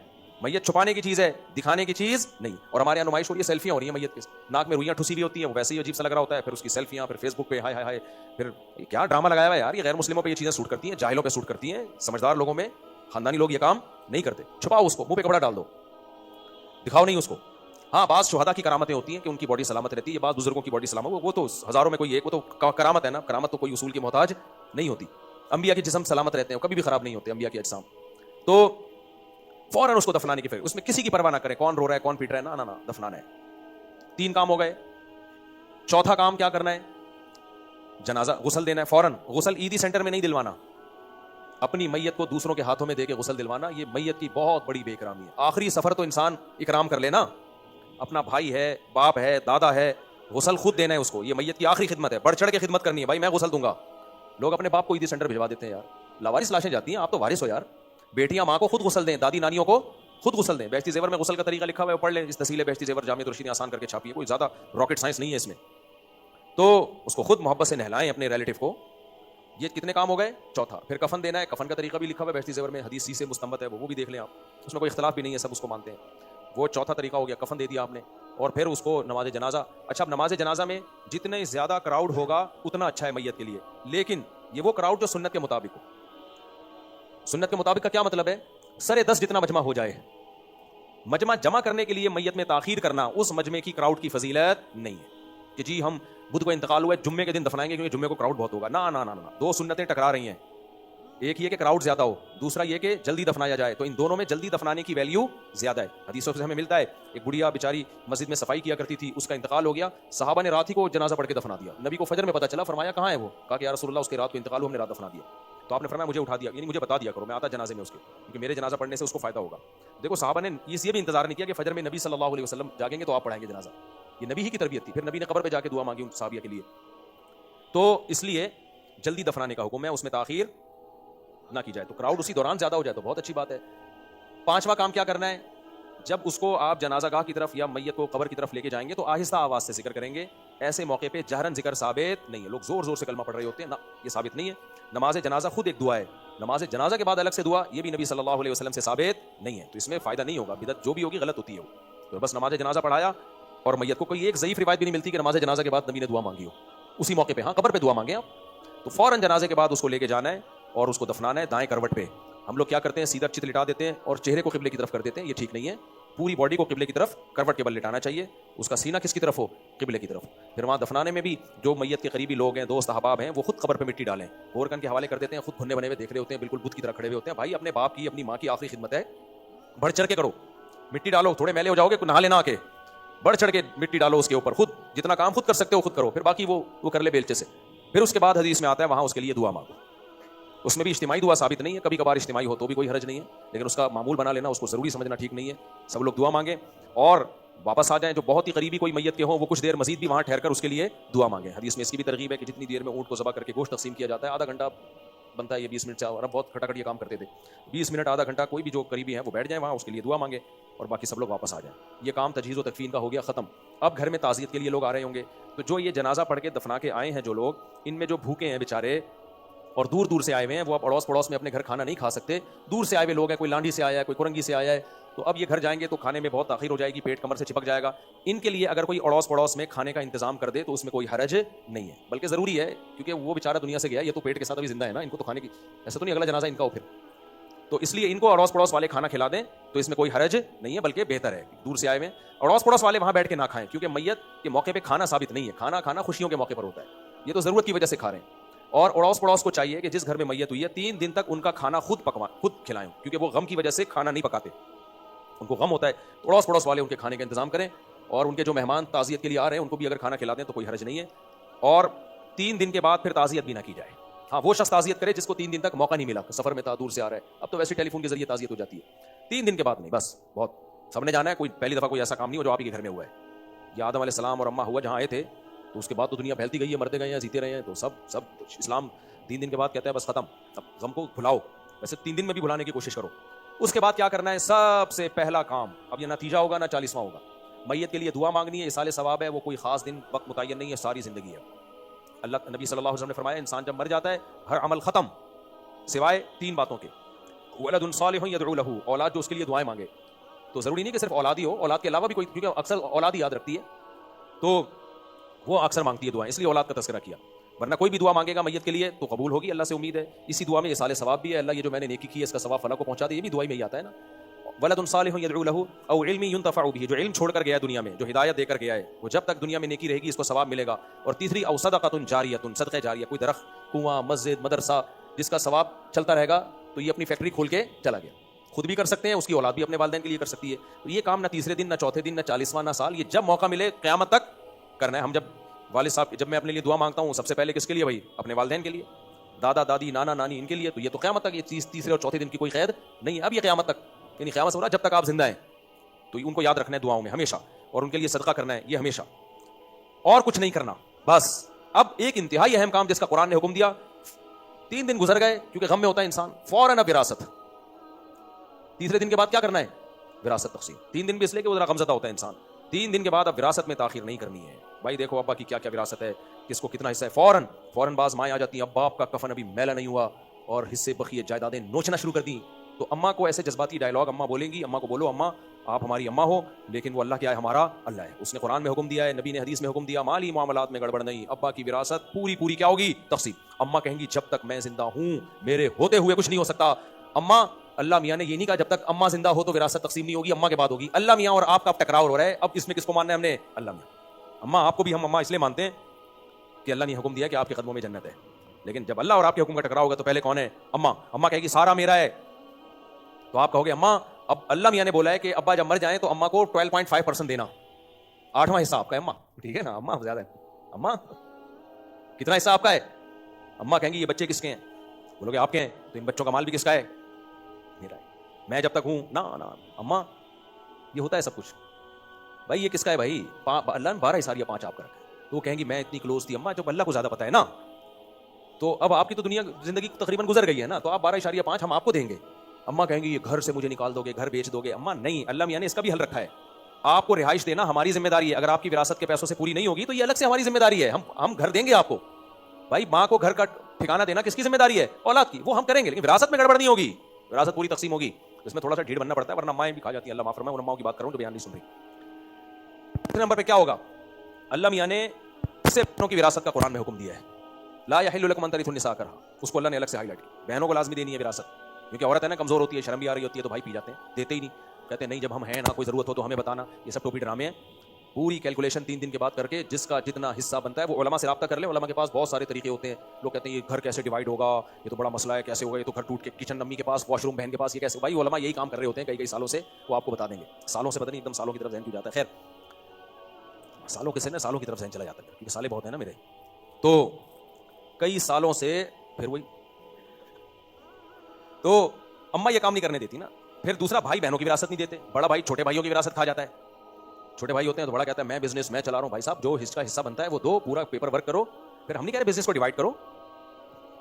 میت چھپانے کی چیز ہے، دکھانے کی چیز نہیں. اور ہمارے یہاں نمائش ہو رہی ہے، سیلفیاں ہو رہی ہیں میت کے، ناک میں روئیاں ٹھسی ہوئی ہوتی ہیں، وہ ویسے ہی عجیب سا لگ رہا ہوتا ہے، پھر اس کی سیلفیاں، پھر فیس بک پہ ہائے ہائے ہائے. پھر کیا ڈرامہ لگایا ہوا ہے یار. یہ غیر مسلموں پہ یہ چیزیں سوٹ کرتی ہیں، جاہلوں پہ سوٹ کرتی ہیں، سمجھدار لوگوں میں، خاندانی لوگ یہ کام نہیں کرتے. چھپاؤ اس کو، منہ پہ کپڑا ڈال دو، دکھاؤ نہیں اس کو. ہاں بعض شہداء کی کرامتیں ہوتی ہیں کہ ان کی باڈی سلامت رہتی ہے، بعض بزرگوں کی باڈی سلامت، وہ تو ہزاروں میں کوئی ایک، وہ تو کرامت ہے نا. کرامت تو کوئی اصول کی محتاج نہیں ہوتی. انبیاء کے جسم سلامت رہتے ہیں، کبھی بھی خراب نہیں ہوتے انبیاء کے اجسام. تو فوراً اس کو دفنانے کی فکر، اس میں کسی کی پرواہ نہ کریں کون رو رہا ہے کون پیٹ رہا ہے، نہ دفنانا ہے. 3 کام ہو گئے. چوتھا کام کیا کرنا ہے؟ جنازہ غسل دینا ہے فوراً. غسل عیدی سینٹر میں نہیں دلوانا، اپنی میت کو دوسروں کے ہاتھوں میں دے کے غسل دلوانا یہ میت کی بہت بڑی بے اکرامی ہے. آخری سفر تو انسان اکرام کر لینا، اپنا بھائی ہے، باپ ہے، دادا ہے، غسل خود دینا ہے اس کو. یہ میت کی آخری خدمت ہے، بڑھ چڑھ کے خدمت کرنی ہے. بھائی میں غسل دوں گا. لوگ اپنے باپ کو عیدی سینٹر بھجوا دیتے ہیں یار، لاوارث لاشیں جاتی ہیں. آپ تو وارث ہو یار. بیٹیاں ماں کو خود غسل دیں، دادی نانیوں کو خود غسل دیں. بہشتی زیور میں غسل کا طریقہ لکھا ہوا ہے، پڑھ لیں. اس تحصیل بہشتی زیور جامع الرشید نے آسان کر کے چھاپی ہے، کوئی زیادہ راکٹ سائنس نہیں ہے اس میں. تو اس کو خود محبت سے نہلائیں اپنے ریلیٹو کو. یہ کتنے کام ہو گئے؟ چوتھا. پھر کفن دینا ہے، کفن کا طریقہ بھی لکھا ہوا ہے بہشتی زیور میں، حدیث سی سے مستنبط ہے، وہ بھی دیکھ لیں آپ، اس میں کوئی اختلاف بھی نہیں ہے، سب اس کو مانتے ہیں. وہ چوتھا طریقہ ہو گیا, کفن دے دیا آپ نے, اور پھر اس کو نماز جنازہ. اچھا, اب نماز جنازہ میں جتنے زیادہ کراؤڈ ہوگا اتنا اچھا ہے میت کے لیے, لیکن یہ وہ کراؤڈ جو سنت کے مطابق ہو. سنت کے مطابق کا کیا مطلب ہے؟ سرے 10 جتنا مجمع ہو جائے. مجمع جمع کرنے کے لیے میت میں تاخیر کرنا اس مجمع کی کراؤڈ کی فضیلت نہیں ہے کہ جی ہم بدھ کو انتقال ہوا ہے جمعے کے دن دفنائیں گے کیونکہ جمعے کو کراؤڈ بہت ہوگا. نہ نہ نہ, دو سنتیں ٹکرا رہی ہیں. ایک یہ کہ کراؤڈ زیادہ ہو, دوسرا یہ کہ جلدی دفنایا جائے. تو ان دونوں میں جلدی دفنانے کی ویلیو زیادہ ہے. حدیثوں سے ہمیں ملتا ہے ایک بڑھیا بیچاری مسجد میں صفائی کیا کرتی تھی, اس کا انتقال ہو گیا, صحابہ نے رات ہی کو جنازہ پڑھ کے دفنا دیا. نبی کو فجر میں پتہ چلا, فرمایا کہاں ہے وہ؟ کہا کہ یا رسول اللہ اس کے رات کو انتقال ہو, ہم نے رات دفنا دیا. تو آپ نے فرمایا مجھے اٹھا دیا, یعنی مجھے بتا دیا کرو, میں آتا جنازے میں اس کے, کیونکہ میرے جنازہ پڑھنے سے اس کو فائدہ ہوگا. دیکھو صحابہ نے یہ بھی انتظار نہیں کیا کہ فجر میں نبی صلی اللہ علیہ وسلم جاگیں گے تو آپ پڑھائیں گے جنازہ. یہ نبی ہی کی تربیت تھی. پھر نبی نے قبر پہ جا کے دعا مانگی ان صحابیہ کے لیے. تو اس لیے جلدی دفنانے کا حکم ہے, اس میں تاخیر نہ کی جائے. تو کراؤڈ اسی دوران زیادہ ہو جائے تو بہت اچھی بات ہے. پانچواں کام کیا کرنا ہے؟ جب اس کو آپ جنازہ گاہ کی طرف یا میت کو قبر کی طرف لے کے جائیں گے تو آہستہ آواز سے ذکر کریں گے. ایسے موقع پہ جہرن ذکر ثابت نہیں ہے. لوگ زور زور سے کلمہ پڑھ رہے ہوتے ہیں, نہ, یہ ثابت نہیں ہے. نماز جنازہ خود ایک دعا ہے, نماز جنازہ کے بعد الگ سے دعا, یہ بھی نبی صلی اللہ علیہ وسلم سے ثابت نہیں ہے. تو اس میں فائدہ نہیں ہوگا, بدعت جو بھی ہوگی غلط ہوتی ہے. تو بس نماز جنازہ پڑھایا اور میت کو کوئی ایک ضعیف روایت بھی نہیں ملتی کہ نماز جنازہ کے بعد نبی نے دعا مانگی ہو اسی موقع پہ. ہاں, قبر پہ دعا مانگے آپ, تو فوراً جنازے کے بعد اس کو لے کے جانا ہے اور اس کو دفنانا ہے دائیں کروٹ پہ. ہم لوگ کیا کرتے ہیں, سیدھا چت لٹا دیتے ہیں اور چہرے کو قبلے کی طرف کر دیتے ہیں. یہ ٹھیک نہیں ہے. پوری باڈی کو قبلے کی طرف کروٹ کے بل لٹانا چاہیے. اس کا سینہ کس کی طرف ہو؟ قبلے کی طرف. پھر وہاں دفنانے میں بھی جو میت کے قریبی لوگ ہیں, دوست احباب ہیں, وہ خود قبر پہ مٹی ڈالیں, گورکن کے حوالے کر دیتے ہیں, خود بھنے بنے ہوئے دیکھ رہے ہوتے ہیں, بالکل بت کی طرح کھڑے ہوئے ہوتے ہیں. بھائی اپنے باپ کی, اپنی ماں کی آخری خدمت ہے, بڑھ چڑھ کے کرو, مٹی ڈالو. تھوڑے میلے ہو جاؤ گے, نہا لینا آ کے, بڑھ چڑھ کے مٹی ڈالو اس کے اوپر. خود جتنا کام خود کر سکتے ہو خود کرو, پھر باقی وہ کر لے بیلچے سے. پھر اس کے بعد حدیث میں آتا ہے وہاں اس کے لیے دعا مانگو. اس میں بھی اجتماعی دعا ثابت نہیں ہے, کبھی کبھار اجتماعی ہو تو بھی کوئی حرج نہیں ہے, لیکن اس کا معمول بنا لینا, اس کو ضروری سمجھنا ٹھیک نہیں ہے. سب لوگ دعا مانگیں اور واپس آ جائیں. جو بہت ہی قریبی کوئی میت کے ہوں وہ کچھ دیر مزید بھی وہاں ٹھہر کر اس کے لیے دعا مانگیں. حدیث میں اس کی بھی ترغیب ہے کہ جتنی دیر میں اونٹ کو ذبح کر کے گوشت تقسیم کیا جاتا ہے, آدھا گھنٹہ بنتا ہے, یہ 20 منٹ سے, اور اب بہت کھٹا کھٹ یہ کام کرتے تھے, 20 منٹ آدھا گھنٹہ کوئی بھی جو قریبی ہیں وہ بیٹھ جائیں وہاں, اس کے لیے دعا مانگے اور باقی سب لوگ واپس آ جائیں. یہ کام تجہیز و تکفین کا ہو گیا ختم. اب گھر میں تعزیت کے لیے لوگ آ رہے ہوں گے, تو جو یہ جنازہ پڑھ کے دفنا کے آئے ہیں جو لوگ, ان میں جو بھوکے ہیں بیچارے اور دور دور سے آئے ہوئے ہیں, وہ اب اڑوس پڑوس میں اپنے گھر کھانا نہیں کھا سکتے. دور سے آئے ہوئے لوگ ہیں, کوئی لانڈی سے آیا ہے, کوئی کورنگی سے آیا ہے, تو اب یہ گھر جائیں گے تو کھانے میں بہت تاخیر ہو جائے گی, پیٹ کمر سے چپک جائے گا. ان کے لیے اگر کوئی اڑوس پڑوس میں کھانے کا انتظام کر دے تو اس میں کوئی حرج نہیں ہے, بلکہ ضروری ہے, کیونکہ وہ بیچارہ دنیا سے گیا, یہ تو پیٹ کے ساتھ ابھی زندہ ہے نا, ان کو تو کھانے کی, ایسا تو نہیں اگلا جنازہ ان کا ہو پھر, تو اس لیے ان کو اڑوس پڑوس والے کھانا کھلا دیں تو اس میں کوئی حرج نہیں ہے, بلکہ بہتر ہے. دور سے آئے ہوئے اڑوس پڑوس والے وہاں بیٹھ کے نہ کھائیں, کیونکہ میت کے موقع پہ کھانا ثابت نہیں ہے. کھانا کھانا خوشیوں کے موقع پر ہوتا ہے, یہ تو ضرورت کی وجہ سے کھا رہے ہیں. اور اڑوس پڑوس کو چاہیے کہ جس گھر میں میت ہوئی ہے 3 دن تک ان کا کھانا خود کھلائیں, کیونکہ وہ غم کی وجہ سے کھانا نہیں پکاتے, ان کو غم ہوتا ہے. تو اڑوس پڑوس والے ان کے کھانے کا انتظام کریں, اور ان کے جو مہمان تعزیت کے لیے آ رہے ہیں ان کو بھی اگر کھانا کھلا دیں تو کوئی حرج نہیں ہے. اور 3 دن کے بعد پھر تعزیت بھی نہ کی جائے. ہاں, وہ شخص تعزیت کرے جس کو 3 دن تک موقع نہیں ملا, سفر میں تھا, دور سے آ رہا ہے, اب تو ویسے ٹیلی فون کے ذریعے تعزیت ہو جاتی ہے. 3 دن کے بعد نہیں, بس بہت سب نے جانا ہے. کوئی پہلی دفعہ کوئی ایسا کام نہیں ہو جو آپ ہی کے گھر میں ہوا ہے. یہ آدم علیہ السلام اور اماں ہوا جہاں آئے تھے, تو اس کے بعد تو دنیا پھیلتی گئی ہے, مرتے گئے ہیں, جیتے رہے ہیں, تو سب اسلام 3 دن کے بعد کہتا ہے بس ختم, اب غم کو بھلاؤ. ویسے 3 دن میں بھی بھلانے کی کوشش کرو. اس کے بعد کیا کرنا ہے؟ سب سے پہلا کام, اب یہ نتیجہ ہوگا نہ 40واں ہوگا, میت کے لیے دعا مانگنی ہے. اصال ثواب ہے, وہ کوئی خاص دن وقت متعین نہیں ہے, ساری زندگی ہے. اللہ نبی صلی اللہ علیہ وسلم نے فرمایا انسان جب مر جاتا ہے ہر عمل ختم سوائے 3 باتوں کے. ولد صالح يدعو له, اولاد جو اس کے لیے دعائیں مانگے. تو ضروری نہیں کہ صرف اولاد ہی ہو, اولاد کے علاوہ بھی کوئی, کیونکہ اکثر اولاد ہی یاد رکھتی ہے تو وہ اکثر مانگتی ہے دعائیں, اس لیے اولاد کا تذکرہ کیا. ورنہ کوئی بھی دعا مانگے گا میت کے لیے تو قبول ہوگی, اللہ سے امید ہے. اسی دعا میں اصال ثواب بھی ہے, اللہ یہ جو میں نے نیکی کی ہے اس کا ثواب فلاں کو پہنچا دے, یہ بھی دعائی میں ہی آتا ہے نا. ولد صالح يدعو له او علم ينتفع به, جو علم چھوڑ کر گیا ہے دنیا میں, جو ہدایت دے کر گیا ہے, وہ جب تک دنیا میں نیکی رہے گی اس کو ثواب ملے گا. اور تیسری او صدقۃ جاریۃ, صدقہ جاریہ, کوئی درخت, کنواں, مسجد, مدرسہ جس کا ثواب چلتا رہے گا, تو یہ اپنی فیکٹری کھول کے چلا گیا. خود بھی کر سکتے ہیں, اس کی اولاد بھی اپنے والدین کے لیے کر سکتی ہے. تو یہ کام نہ تیسرے دن, نہ چوتھے دن, نہ 40واں, نہ سال, یہ جب موقع ملے قیامت تک کرنا ہے. ہم جب والد صاحب, جب میں اپنے لیے دعا مانگتا ہوں سب سے پہلے کس کے لیے بھائی؟ اپنے والدین کے لیے, دادا دادی, نانا نانی, ان کے لیے. تو یہ تو قیامت تک, یہ تیسرے اور چوتھے دن کی کوئی قید نہیں ہے. اب یہ قیامت تک, یعنی قیامت سے ہو رہا جب تک آپ زندہ ہیں, تو ان کو یاد رکھنا ہے دعاؤں میں ہمیشہ, اور ان کے لیے صدقہ کرنا ہے, یہ ہمیشہ, اور کچھ نہیں کرنا بس. اب ایک انتہائی اہم کام جس کا قرآن نے حکم دیا, 3 دن گزر گئے کیونکہ غم میں ہوتا ہے انسان, فوراً اب وراثت. تیسرے دن کے بعد کیا کرنا ہے؟ وراثت تقسیم. 3 دن بھی اس لیے کہ وہ ذرا غمزدہ ہوتا ہے انسان. 3 دن کے بعد اب وراثت میں تاخیر نہیں کرنی ہے. بھائی دیکھو ابا کی کیا کیا وراثت ہے, کس کو کتنا حصہ ہے, فوراً باز مائیں آ جاتی ہیں, اب باپ کا کفن ابھی میلا نہیں ہوا اور حصے بقیہ جائیدادیں نوچنا شروع کر دیں. تو اماں کو ایسے جذباتی ڈائلاگ اماں بولیں گی, اماں کو بولو اماں آپ ہماری اماں ہو لیکن وہ اللہ کیا ہے؟ ہمارا اللہ ہے. اس نے قرآن میں حکم دیا ہے, نبی نے حدیث میں حکم دیا, مالی معاملات میں گڑبڑ نہیں. ابا کی وراثت پوری پوری کیا ہوگی؟ تقسیم. اماں کہیں گی جب تک میں زندہ ہوں میرے ہوتے ہوئے کچھ نہیں ہو سکتا. اماں, اللہ میاں نے یہ نہیں کہا جب تک اماں زندہ ہو تو وراثت تقسیم نہیں ہوگی, اماں کے بعد ہوگی. اللہ میاں اور آپ کا ٹکراؤ ہو رہا ہے, اب اس میں کس کو ماننا ہے ہم نے؟ اللہ میاں. اماں آپ کو بھی ہم اماں اس لیے مانتے ہیں کہ اللہ نے حکم دیا کہ آپ کے قدموں میں جنت ہے, لیکن جب اللہ اور آپ کے حکم کا ٹکراؤ ہوگا تو پہلے کون ہے؟ اماں. اماں کہے گی سارا میرا ہے, تو آپ کہو گے اماں اب اللہ میاں نے بولا ہے کہ ابا جب مر جائیں تو اماں کو 12.5% دینا, 8واں حصہ آپ کا ہے اماں, ٹھیک ہے نا, اماں زیادہ ہے. اماں کتنا حصہ آپ کا ہے؟ اماں کہیں گی یہ بچے کس کے ہیں؟ بولو گے آپ کے ہیں, تو ان بچوں کا مال بھی کس کا ہے؟ میرا ہے. میں جب تک ہوں نا اماں یہ ہوتا ہے سب کچھ. بھائی یہ کس کا ہے بھائی؟ اللہ نے 12 حصہ یا 5 آپ کا رکھا. تو وہ کہیں گی میں اتنی کلوز تھی اماں, جب اللہ کو زیادہ پتا ہے نا, تو اب آپ کی تو دنیا زندگی تقریباً گزر گئی ہے نا, تو آپ 12.5 ہم آپ کو دیں گے. اماں کہیں گی یہ گھر سے مجھے نکال دو گے, گھر بیچ دو گے. اماں نہیں, اللہ میاں نے اس کا بھی حل رکھا ہے. آپ کو رہائش دینا ہماری ذمہ داری ہے, اگر آپ کی وراثت کے پیسوں سے پوری نہیں ہوگی تو یہ الگ سے ہماری ذمہ داری ہے, ہم گھر دیں گے آپ کو. بھائی ماں کو گھر کا ٹھکانہ دینا کس کی ذمہ داری ہے؟ اولاد کی, وہ ہم کریں گے, لیکن وراثت میں گڑبڑ نہیں ہوگی, وراثت پوری تقسیم ہوگی. اس میں تھوڑا سا ڈھیڑ بننا پڑتا ہے, ورنہ مائیں بھی کھا جاتی ہیں, اللہ معاف فرمائے. ان ماؤں کی بات کروں تو بیان نہیں سن رہی. تیسرے نمبر پہ کیا ہوگا؟ اللہ میاں نے سے بہنوں کی وراثت کا قرآن میں حکم دیا ہے, لا یحل لکم ان ترثوا النساء کرہا. اس کو اللہ نے الگ سے ہائی لائٹ کیا, بہنوں کو لازمی دینی ہے وراثت, کیونکہ عورت ہے نا کمزور ہوتی ہے, شرم بھی آ رہی ہوتی ہے, تو بھائی پی جاتے ہیں, دیتے ہی نہیں, کہتے ہیں نہیں جب ہم ہیں نا کوئی ضرورت ہو تو ہمیں بتانا. یہ سب ٹوپی ڈرامے ہیں. پوری کیلکولیشن 3 دن کے بعد کر کے جس کا جتنا حصہ بنتا ہے وہ علماء سے رابطہ کر لیں. علماء کے پاس بہت سارے طریقے ہوتے ہیں. لوگ کہتے ہیں یہ گھر کیسے ڈیوائڈ ہوگا, یہ تو بڑا مسئلہ ہے, کیسے ہوگا, یہ تو گھر ٹوٹ کے کچن امی کے پاس, واش روم بہن کے پاس, یہ کیسے؟ بھائی علماء یہی کام کر رہے ہوتے ہیں کئی سالوں سے, وہ آپ کو بتا دیں گے. سالوں سے پتہ نہیں ایک دم سالوں کی طرف ذہن کیوں جاتا ہے. خیر سالوں کے سے نا سالوں کی طرف ذہن چلا جاتا ہے کیونکہ سالے بہت ہیں نا میرے, تو کئی سالوں سے پھر وہی, تو اماں یہ کام نہیں کرنے دیتی نا. پھر دوسرا, بھائی بہنوں کی وراثت نہیں دیتے, بڑا بھائی چھوٹے بھائیوں کی وراثت کھا جاتا ہے. چھوٹے بھائی ہوتے ہیں تو بڑا کہتا ہے میں بزنس میں چلا رہا ہوں. بھائی صاحب جو حصہ بنتا ہے وہ دو, پورا پیپر ورک کرو. پھر ہم نہیں کہہ رہے بزنس کو ڈیوائڈ کرو,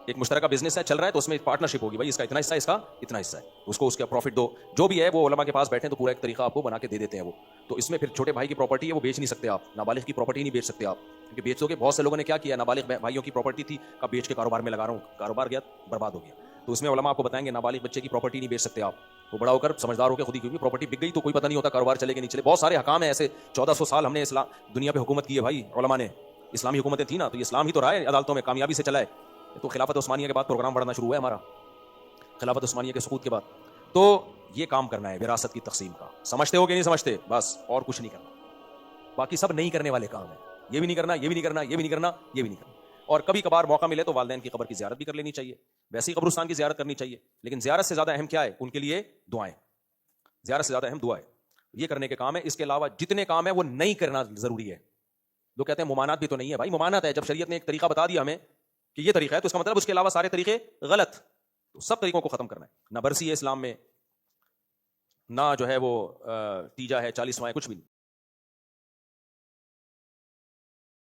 ایک مشترکہ بزنس ہے چل رہا ہے تو اس میں پارٹنرشپ ہوگی, بھائی اس کا اتنا حصہ, اس کا اتنا حصہ ہے, اس کو اس کا پروفٹ دو, جو بھی ہے وہ علماء کے پاس بیٹھے تو پورا ایک طریقہ آپ کو بنا کے دے دیتے ہیں وہ. تو اس میں پھر چھوٹے بھائی کی پراپرٹی ہے وہ بیچ نہیں سکتے آپ, نابالغ کی پراپرٹی نہیں بیچ سکتے آپ, کیونکہ بیچ دو گے. بہت سے لوگوں نے کیا کیا, نابالغ بھائیوں کی پراپرٹی تھی کا بیچ کے کاروبار میں لگا رہا ہوں, کاروبار گیا برباد ہو گیا. تو اس میں علماء آپ کو بتائیں گے نابالغ بچے کی پراپرٹی نہیں بیچ سکتے آپ, وہ بڑا ہو کر سمجھدار ہو کے خود ہی, کیونکہ پراپرٹی بک گئی تو کوئی پتہ نہیں ہوتا کاروبار چلے کہ نہیں چلے. بہت سارے حکام ہیں ایسے, 1400 سال ہم نے اسلام دنیا پہ حکومت کی ہے بھائی, علماء نے اسلامی حکومتیں تھیں نا, تو یہ اسلام ہی تو رہا ہے عدالتوں میں کامیابی سے چلا ہے. تو خلافت عثمانیہ کے بعد پروگرام بڑھنا شروع ہوا ہے ہمارا, خلافت عثمانیہ کے سقوط کے بعد. تو یہ کام کرنا ہے وراثت کی تقسیم کا, سمجھتے ہو کہ نہیں سمجھتے؟ بس اور کچھ نہیں کرنا, باقی سب نہیں کرنے والے کام ہیں. یہ بھی نہیں کرنا, یہ بھی نہیں کرنا, یہ بھی نہیں کرنا, یہ بھی نہیں کرنا. اور کبھی کبھار موقع ملے تو والدین کی قبر کی زیارت بھی کر لینی چاہیے, ویسے ہی قبرستان کی زیارت کرنی چاہیے, لیکن زیارت سے زیادہ اہم کیا ہے ان کے لیے؟ دعائیں. زیارت سے زیادہ اہم دعا ہے, یہ کرنے کے کام ہے. اس کے علاوہ جتنے کام ہیں وہ نہیں کرنا ضروری ہے. لوگ کہتے ہیں ممانعت بھی تو نہیں ہے. بھائی ممانعت ہے, جب شریعت نے ایک طریقہ بتا دیا ہمیں کہ یہ طریقہ ہے تو اس کا مطلب اس کے علاوہ سارے طریقے غلط. تو سب طریقوں کو ختم کرنا ہے. نہ برسی ہے اسلام میں, نہ جو ہے وہ تیجا ہے, 40واں ہے, کچھ بھی نہیں.